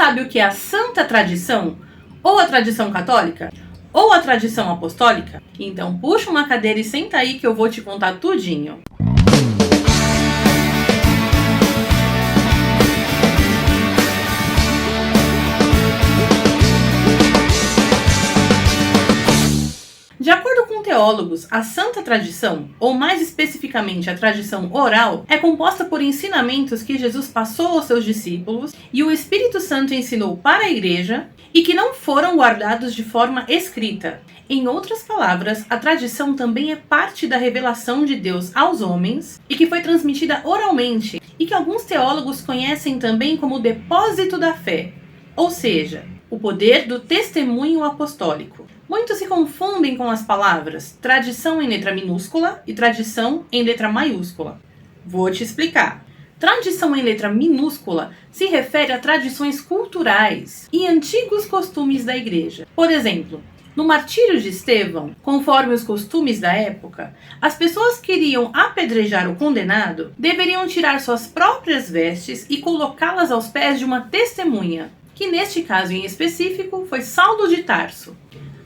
sabe o que é a santa tradição? Ou a tradição católica? Ou a tradição apostólica? Então puxa uma cadeira e senta aí que eu vou te contar tudinho. De acordo com teólogos, a santa tradição, ou mais especificamente a tradição oral, é composta por ensinamentos que Jesus passou aos seus discípulos e o Espírito Santo ensinou para a igreja e que não foram guardados de forma escrita. Em outras palavras, a tradição também é parte da revelação de Deus aos homens e que foi transmitida oralmente e que alguns teólogos conhecem também como o depósito da fé, ou seja, o poder do testemunho apostólico. Muitos se confundem com as palavras tradição em letra minúscula e tradição em letra maiúscula. Vou te explicar. Tradição em letra minúscula se refere a tradições culturais e antigos costumes da igreja. Por exemplo, no martírio de Estevão, conforme os costumes da época, as pessoas que iriam apedrejar o condenado deveriam tirar suas próprias vestes e colocá-las aos pés de uma testemunha, que neste caso em específico foi Saulo de Tarso.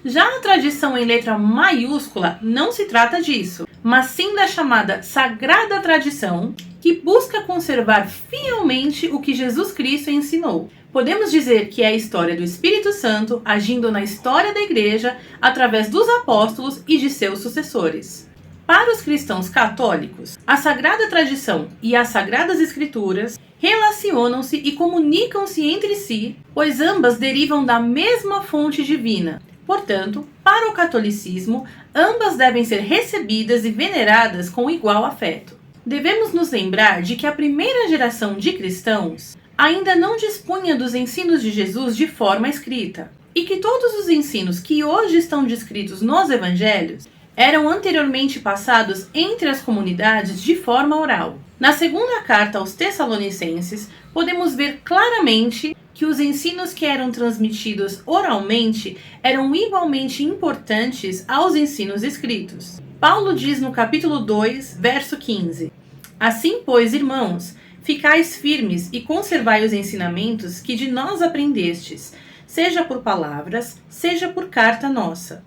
Já a tradição em letra maiúscula não se trata disso, mas sim da chamada Sagrada Tradição, que busca conservar fielmente o que Jesus Cristo ensinou. Podemos dizer que é a história do Espírito Santo agindo na história da Igreja através dos apóstolos e de seus sucessores. Para os cristãos católicos, a Sagrada Tradição e as Sagradas Escrituras relacionam-se e comunicam-se entre si, pois ambas derivam da mesma fonte divina. Portanto, para o catolicismo, ambas devem ser recebidas e veneradas com igual afeto. Devemos nos lembrar de que a primeira geração de cristãos ainda não dispunha dos ensinos de Jesus de forma escrita, e que todos os ensinos que hoje estão descritos nos evangelhos eram anteriormente passados entre as comunidades de forma oral. Na segunda carta aos Tessalonicenses, podemos ver claramente que os ensinos que eram transmitidos oralmente eram igualmente importantes aos ensinos escritos. Paulo diz no capítulo 2, verso 15: Assim, pois, irmãos, ficais firmes e conservai os ensinamentos que de nós aprendestes, seja por palavras, seja por carta nossa.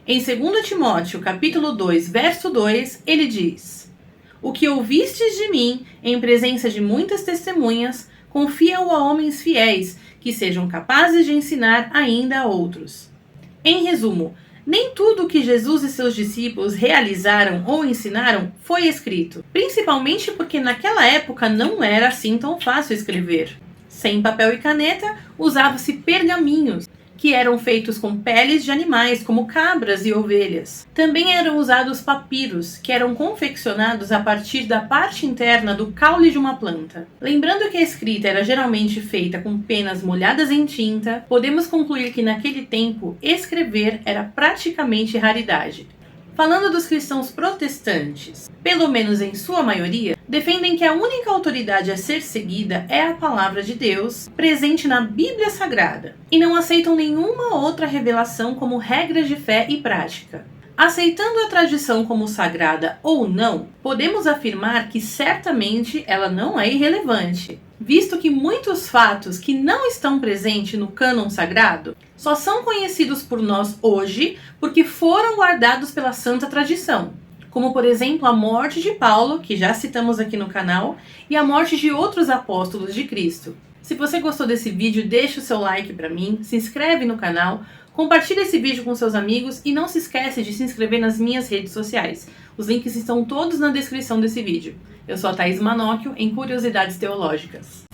Em 2 Timóteo, capítulo 2, verso 2, ele diz: O que ouvistes de mim, em presença de muitas testemunhas, confia-o a homens fiéis, que sejam capazes de ensinar ainda a outros. Em resumo, nem tudo o que Jesus e seus discípulos realizaram ou ensinaram foi escrito, principalmente porque naquela época não era assim tão fácil escrever. Sem papel e caneta, usava-se pergaminhos, que eram feitos com peles de animais, como cabras e ovelhas. Também eram usados papiros, que eram confeccionados a partir da parte interna do caule de uma planta. Lembrando que a escrita era geralmente feita com penas molhadas em tinta, podemos concluir que naquele tempo, escrever era praticamente raridade. Falando dos cristãos protestantes, pelo menos em sua maioria, defendem que a única autoridade a ser seguida é a palavra de Deus, presente na Bíblia Sagrada, e não aceitam nenhuma outra revelação como regras de fé e prática. Aceitando a tradição como sagrada ou não, podemos afirmar que certamente ela não é irrelevante, visto que muitos fatos que não estão presentes no cânon sagrado só são conhecidos por nós hoje porque foram guardados pela santa tradição, como por exemplo a morte de Paulo, que já citamos aqui no canal, e a morte de outros apóstolos de Cristo. Se você gostou desse vídeo, deixa o seu like para mim, se inscreve no canal, compartilhe esse vídeo com seus amigos e não se esquece de se inscrever nas minhas redes sociais. Os links estão todos na descrição desse vídeo. Eu sou a Thaís Manóquio, em Curiosidades Teológicas.